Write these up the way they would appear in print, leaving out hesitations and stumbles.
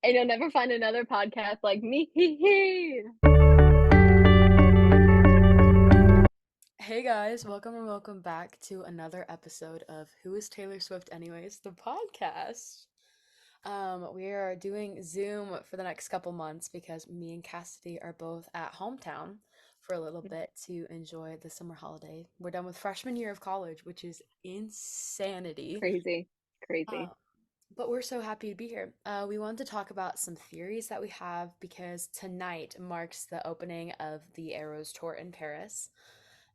And you'll never find another podcast like me. Hey guys, welcome and welcome back to another episode of Who is Taylor Swift Anyways, the podcast. We are doing Zoom for the next couple months because me and Cassidy are both at hometown for a little bit to enjoy the summer holiday. We're done with freshman year of college, which is insanity. Crazy. Um, Crazy. but we're so happy to be here. We wanted to talk about some theories that we have because tonight marks the opening of the Eras tour in Paris.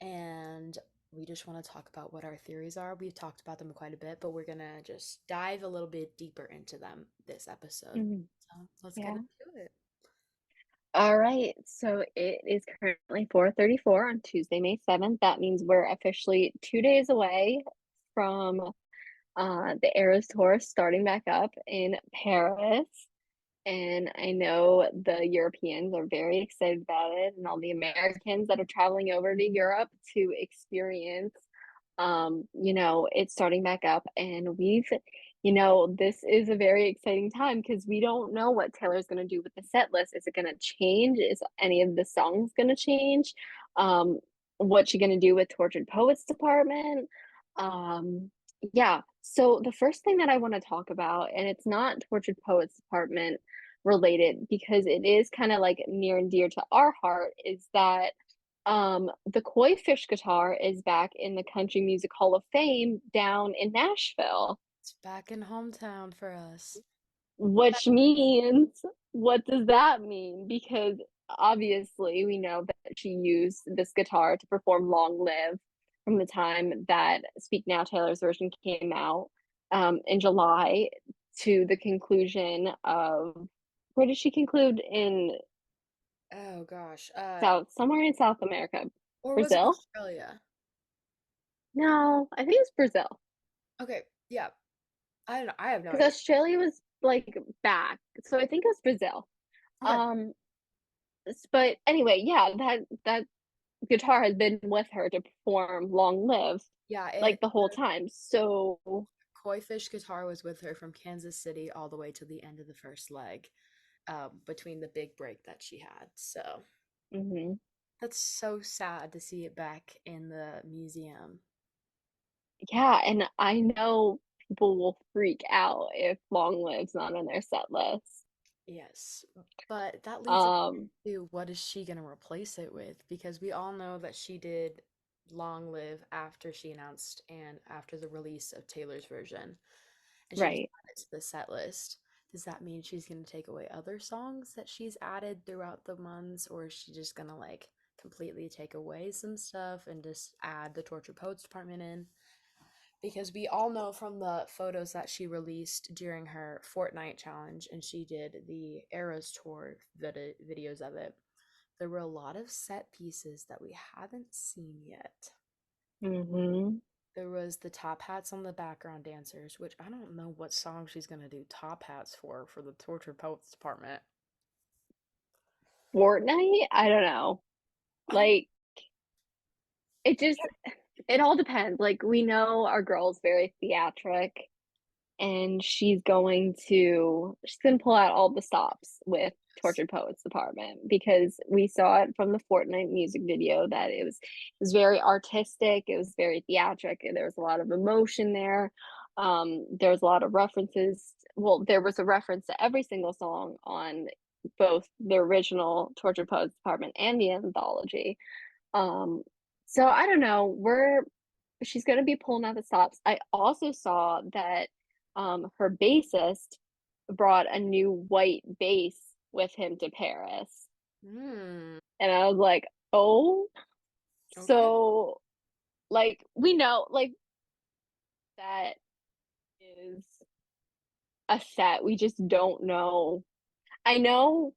And we just want to talk about what our theories are. We've talked about them quite a bit, but we're going to just dive a little bit deeper into them this episode. Mhm. So let's get Yeah. into it. All right. So it is currently 4:34 on Tuesday, May 7th. That means we're officially 2 days away from the Eras Tour starting back up in Paris. And I know the Europeans are very excited about it, and all the Americans that are traveling over to Europe to experience, it's starting back up. And this is a very exciting time because we don't know what Taylor's going to do with the set list. Is it going to change? Is any of the songs going to change? Um, what's she going to do with Tortured Poets Department? Yeah. So the first thing that I want to talk about, and it's not Tortured Poets Department related because it is kind of like near and dear to our heart, is that the Koi Fish guitar is back in the Country Music Hall of Fame down in Nashville, It's back in hometown for us. which means, what does that mean? Because obviously we know that she used this guitar to perform Long Live from the time that Speak Now Taylor's version came out in July to the conclusion of, where did she conclude in Oh gosh. somewhere in South America? Or was it Brazil? Australia? No, I think it's Brazil. Okay, yeah. I don't know. I have no Because idea. Australia was like back. So I think it was Brazil. Okay. Um, but anyway, yeah, that guitar has been with her to perform Long Live Yeah, like it the whole time. So, Koi Fish guitar was with her from Kansas City all the way to the end of the first leg, between the big break that she had. So mhm. that's so sad to see it back in the museum. Yeah, and I know people will freak out if Long Live's not on their set list. Yes, but that leads us Um, to what is she going to replace it with? Because we all know that she did Long Live after she announced and after the release of Taylor's version, and she just right. added it to the set list. Does that mean she's going to take away other songs that she's added throughout the months, or is she just going to like completely take away some stuff and just add the Torture Poets department in? Because we all know from the photos that she released during her Fortnite challenge and she did the Eras tour videos of it, there were a lot of set pieces that we haven't seen yet. Hmm. There was the top hats on the background dancers, which I don't know what song she's gonna do top hats for the Torture Poets department. Fortnite, I don't know. I don't. Like, it just, it all depends. Like, we know our girl's very theatric, and she's gonna pull out all the stops with Tortured Poets Department because we saw it from the Fortnite music video that it was very artistic, it was very theatric, and there was a lot of emotion there. There was a lot of references. Well, there was a reference to every single song on both the original Tortured Poets Department and the anthology. Um, so I don't know. She's going to be pulling out the stops. I also saw that her bassist brought a new white bass with him to Paris. Hmm. And I was like, "Oh, Okay. so like we know like that is a set. We just don't know. I know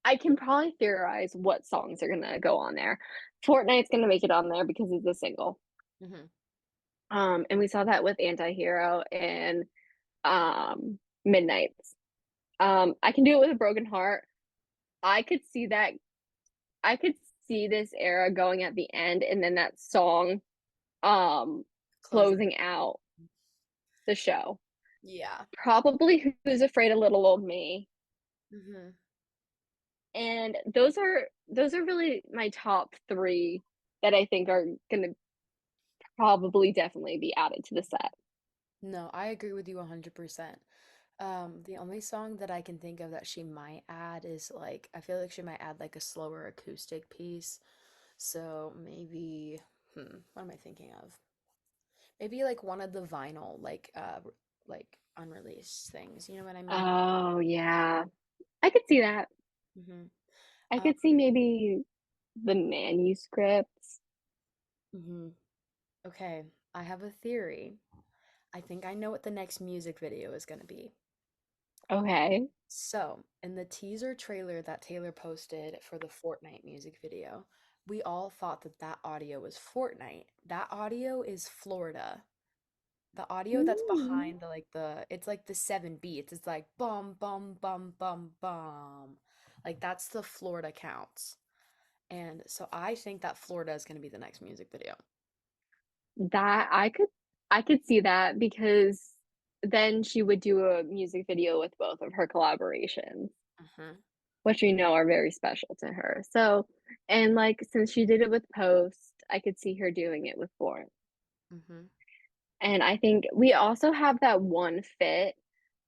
I can probably theorize what songs are going to go on there. Fortnite's going to make it on there because it's a single. Hmm. And we saw that with Anti-Hero and Midnights. I can do it with a broken heart. I could see that. I could see this era going at the end, and then that song, um, Closing. closing out the show. Yeah. probably Who's Afraid of Little Old Me. Hmm. And those are really my top 3 that I think are gonna probably definitely be added to the set. No, I agree with you 100%. The only song that I can think of that she might add is like, I feel like she might add like a slower acoustic piece. So maybe, what am I thinking of? Maybe like one of the vinyl, like unreleased things. You know what I mean? Oh, yeah. I could see that. Mm-hmm. I Uh, could see maybe the manuscripts. mm-hmm. Okay, I have a theory. I think I know what the next music video is gonna be. Okay. So, in the teaser trailer that Taylor posted for the Fortnite music video, we all thought that that audio was Fortnite. That audio is Florida. The audio that's Mm. behind it's like the 7 beats. It's like bum bum bum bum bum. Like that's the Florida counts. And so I think that Florida is going to be the next music video. That I could see that because then she would do a music video with both of her collaborations, Hmm. which we know are very special to her. So, and like since she did it with Post, I could see her doing it with Born. Hmm. And I think we also have that one fit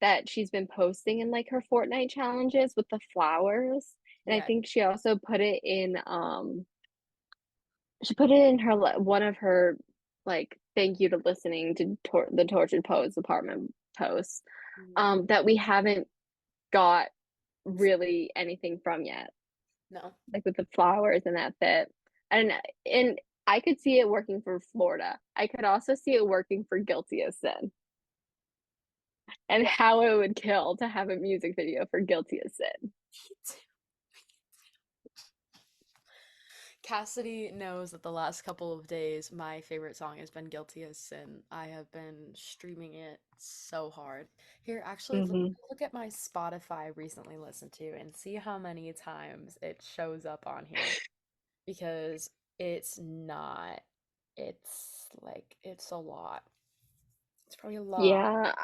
that she's been posting in like her Fortnite challenges with the flowers. And I Yeah. think she also put it in she put it in her one of her like thank you to listening to the Tortured Poets apartment posts Mhm. that we haven't got really anything from yet, No. like with the flowers and that fit. And and I could see it working for Florida. I could also see it working for Guilty as Sin and Yeah. how it would kill to have a music video for Guilty as Sin. Cassidy knows that the last couple of days, my favorite song has been Guilty as Sin. I have been streaming it so hard. Here, actually, Hmm. look at my Spotify recently listened to and see how many times it shows up on here because it's not, it's a lot. It's probably a lot. Yeah,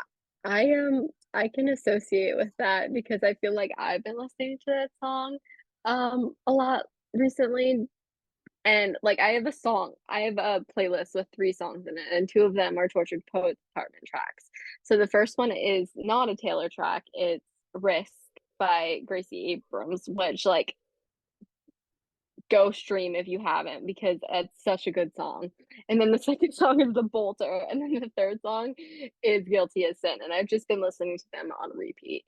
I can associate with that because I feel like I've been listening to that song a lot recently. And like I have a playlist with 3 songs in it, and 2 of them are Tortured Poets Apartment tracks. So the first one is not a Taylor track, it's Risk by Gracie Abrams, which like go stream if you haven't because it's such a good song. And then the second song is The Bolter, and then the third song is Guilty as Sin. And I've just been listening to them on repeat.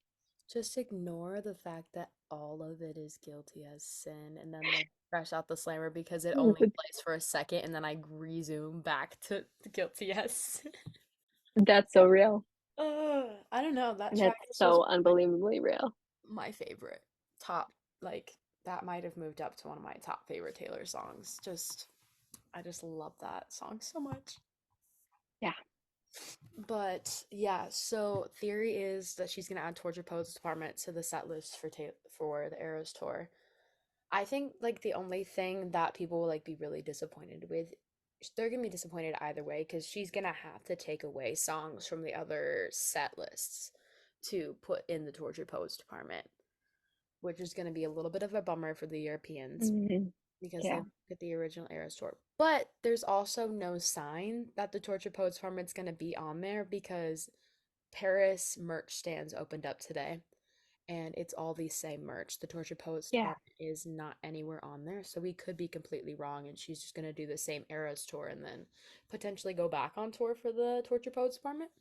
Just ignore the fact that all of it is guilty as sin and then like fresh out the slammer because it only plays for a second and then I resume back to guilty as sin. That's so real. I don't know. That track That's just was so unbelievably real. my favorite. Top, like, that might have moved up to one of my top favorite Taylor songs. I just love that song so much. Yeah. But yeah, so theory is that she's gonna add Torture Poets Department to the set list for the Eras tour. I think like the only thing that people will like be really disappointed with, they're gonna be disappointed either way because she's gonna have to take away songs from the other set lists to put in the Torture Poets Department, which is gonna be a little bit of a bummer for the Europeans Mhm. because they Yeah. look at the original Eras tour. But there's also no sign that the Torture Poets Department's gonna be on there because Paris merch stands opened up today and it's all the same merch. The Torture Poets Yeah. department is not anywhere on there, so we could be completely wrong and she's just gonna do the same Eras tour and then potentially go back on tour for the Torture Poets department.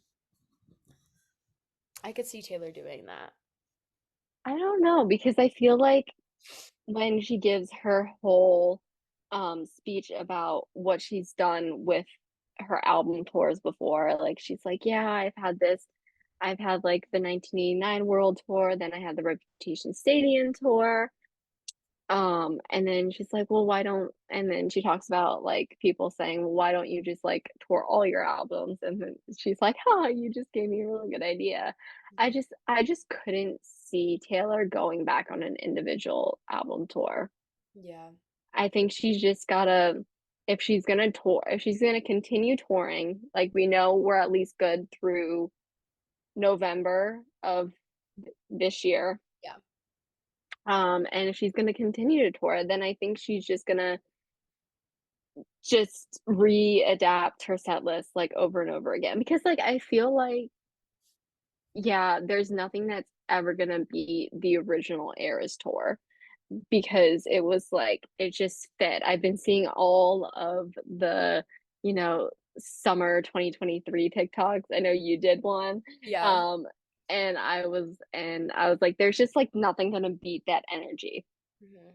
I could see Taylor doing that. I don't know because I feel like when she gives her whole speech about what she's done with her album tours before, like she's like, yeah, I've had like the 1989 World Tour, then I had the Reputation Stadium Tour. And then she's like, well, why don't, and then she talks about like people saying, well, why don't you just like tour all your albums? And then she's like, huh, you just gave me a really good idea. I just couldn't see Taylor going back on an individual album tour. Yeah. I think she's just gotta, if she's gonna tour, if she's gonna continue touring, like we know we're at least good through November of this year. Yeah. And if she's gonna continue to tour, then I think she's just gonna just readapt her set list like over and over again because like I feel like yeah, there's nothing that's ever gonna beat the original Eras tour because it was like it just fit. I've been seeing all of the, you know, summer 2023 TikToks. I know you did one. Yeah. Um and I was like there's just like nothing gonna beat that energy. Hmm.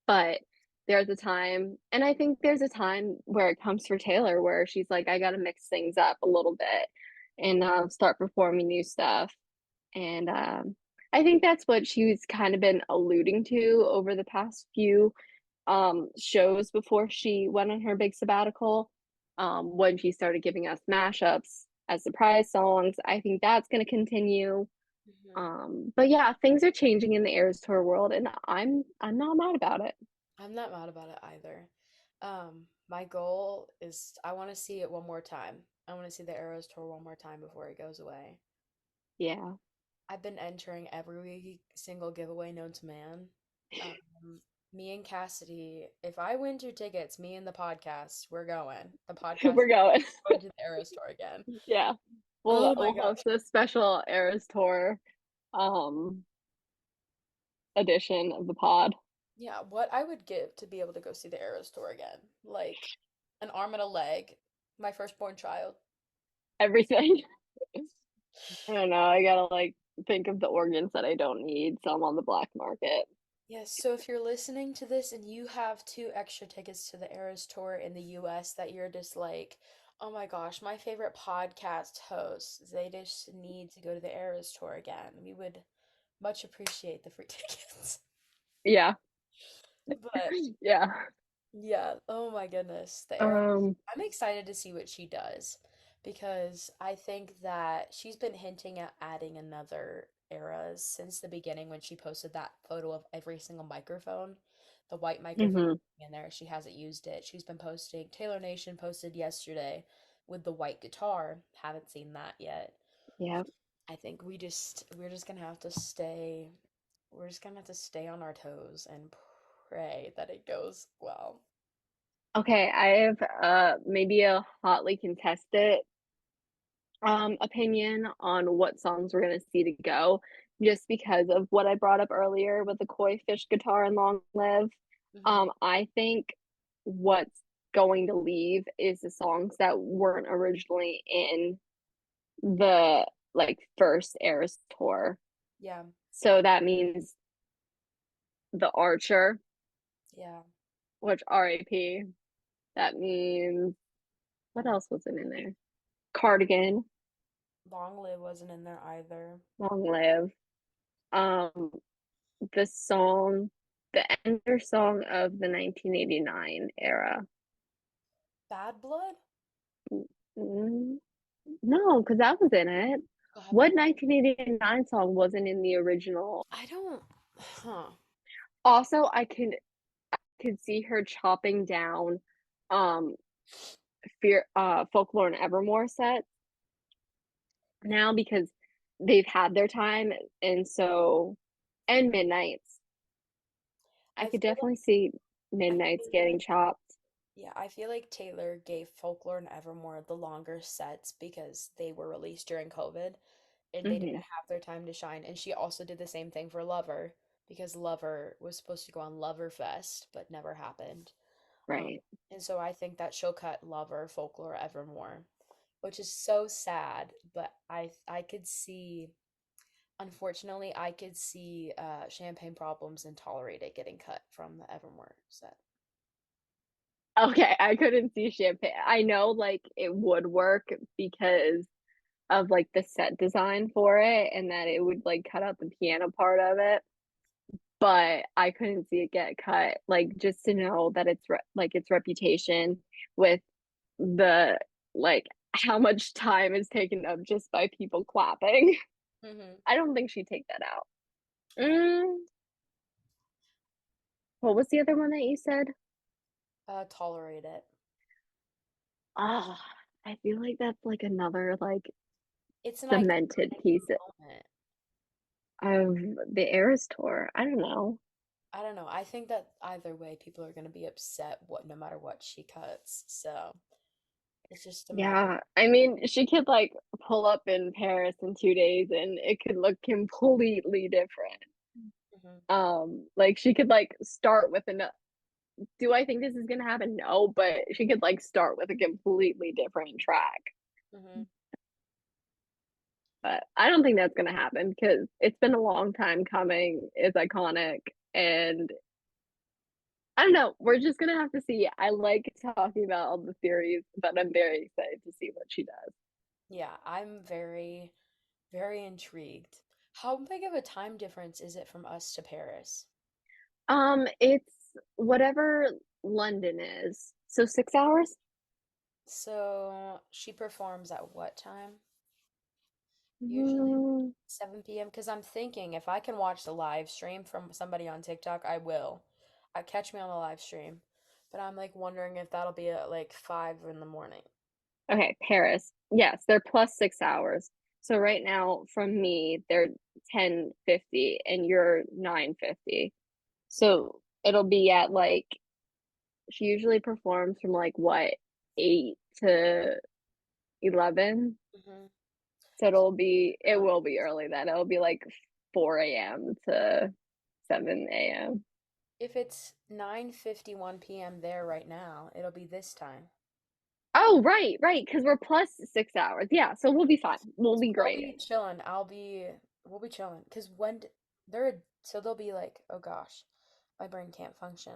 But there's a time, and I think there's a time where it comes for Taylor where she's like, I gotta mix things up a little bit and start performing new stuff. And I think that's what she's kind of been alluding to over the past few shows before she went on her big sabbatical. When she started giving us mashups as surprise songs. I think that's going to continue. Hmm. But yeah, things are changing in the Eras Tour world, and I'm not mad about it. I'm not mad about it either. My goal is I want to see it one more time. I want to see the Eras tour one more time before it goes away. Yeah. I've been entering every single giveaway known to man. Um, Me and Cassidy, if I win 2 tickets, me and the podcast, we're going. The podcast We're going. going to the Eras tour again. Yeah. Oh my We'll gosh. host a special Eras Tour um edition of the pod. Yeah, what I would give to be able to go see the Eras tour again. Like an arm and a leg, my firstborn child. Everything. I don't know. I gotta like think of the organs that I don't need, so I'm on the black market. Yes, so if you're listening to this and you have 2 extra tickets to the Eras tour in the US that you're just like, oh my gosh, my favorite podcast hosts, they just need to go to the Eras tour again. We would much appreciate the free tickets. Yeah. But Yeah. yeah, oh my goodness, the Eras. Um, I'm excited to see what she does because I think that she's been hinting at adding another Eras since the beginning when she posted that photo of every single microphone, the white microphone mhm. in there. She hasn't used it. She's been posting. Taylor Nation posted yesterday with the white guitar. Haven't seen that yet. Yeah. I think we're just gonna have to stay. We're just gonna have to stay on our toes and pray that it goes well. Okay, I have maybe a hotly contested opinion on what songs we're gonna see to go, just because of what I brought up earlier with the Koi Fish guitar and Long Live. Hmm. I think what's going to leave is the songs that weren't originally in the like first Eras tour. Yeah, So that means the Archer, yeah. which RAP. That means what else wasn't in there? Cardigan, Long Live wasn't in there either. Long Live. Um, the song, the ender song of the 1989 era. Bad Blood? Mm, no, because that was in it. Oh, have What you? 1989 song wasn't in the original? I don't. Huh. Also, I could see her chopping down um fear folklore and evermore set now because they've had their time and so and midnights. I I could feel definitely see like midnights Taylor. getting chopped. Yeah, I feel like Taylor gave Folklore and Evermore the longer sets because they were released during COVID and they didn't Hmm. have their time to shine. And she also did the same thing for Lover because Lover was supposed to go on Loverfest but never happened. Um, Right. and so I think that she'll cut Lover, Folklore, Evermore, which is so sad. But I could see, unfortunately, I could see Champagne Problems and Tolerate It getting cut from the Evermore set. Okay, I couldn't see champagne. I know like it would work because of like the set design for it and that it would like cut out the piano part of it, but I couldn't see it get cut. Like just to know that like its reputation with the like how much time is taken up just by people clapping. Hmm. I don't think she'd take that out. Mm, what was the other one that you said? Tolerate It. Ah, I feel like that's like another like It's an cemented iconic piece moment. of the Eras Tour. I don't know. I don't know. I think that either way, people are gonna be upset what no matter what she cuts. So it's just a matter. Yeah, I mean, she could like pull up in Paris in 2 days and it could look completely different. Mhm, Like she could like start with an do I think this is gonna happen? No, but she could like start with a completely different track. mhm. But I don't think that's gonna happen because it's been a long time coming. It's iconic, and I don't know. We're just gonna have to see. I like talking about all the theories, but I'm very excited to see what she does. Yeah, I'm very, very intrigued. How big of a time difference is it from us to Paris? It's whatever London is. So 6 hours? So she performs at what time? Usually Mm, 7 p.m. Because I'm thinking if I can watch the live stream from somebody on TikTok, I will. Catch me on the live stream. But I'm like wondering if that'll be at like 5 in the morning. okay, Paris. Yes, they're plus 6 hours. So right now, from me, they're 10:50 and you're 9:50. So it'll be at like she usually performs from like what 8 to 11. Hmm. So it will be early then. It'll be like 4 a.m. to 7 a.m. If it's 9:51 p.m. there right now, it'll be this time. Oh, right, right, because we're plus 6 hours. Yeah, so we'll be fine. We'll So be we'll great. be chilling. We'll be chilling. Because so they'll be like, oh gosh, my brain can't function.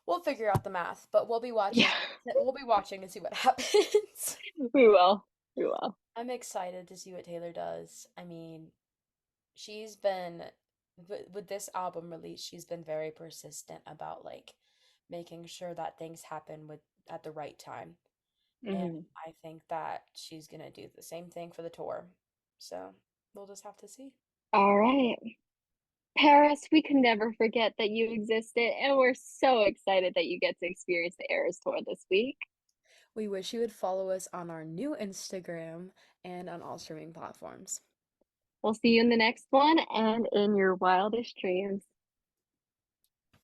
We'll figure out the math, but Yeah, we'll be watching and see what happens. we will. We will. I'm excited to see what Taylor does. I mean, she's been with this album release, she's been very persistent about like making sure that things happen with at the right time. And Mhm. I think that she's gonna do the same thing for the tour. So we'll just have to see. All right. Paris, we can never forget that you existed, and we're so excited that you get to experience the Eras Tour this week. We wish you would follow us on our new Instagram and on all streaming platforms. We'll see you in the next one and in your wildest dreams.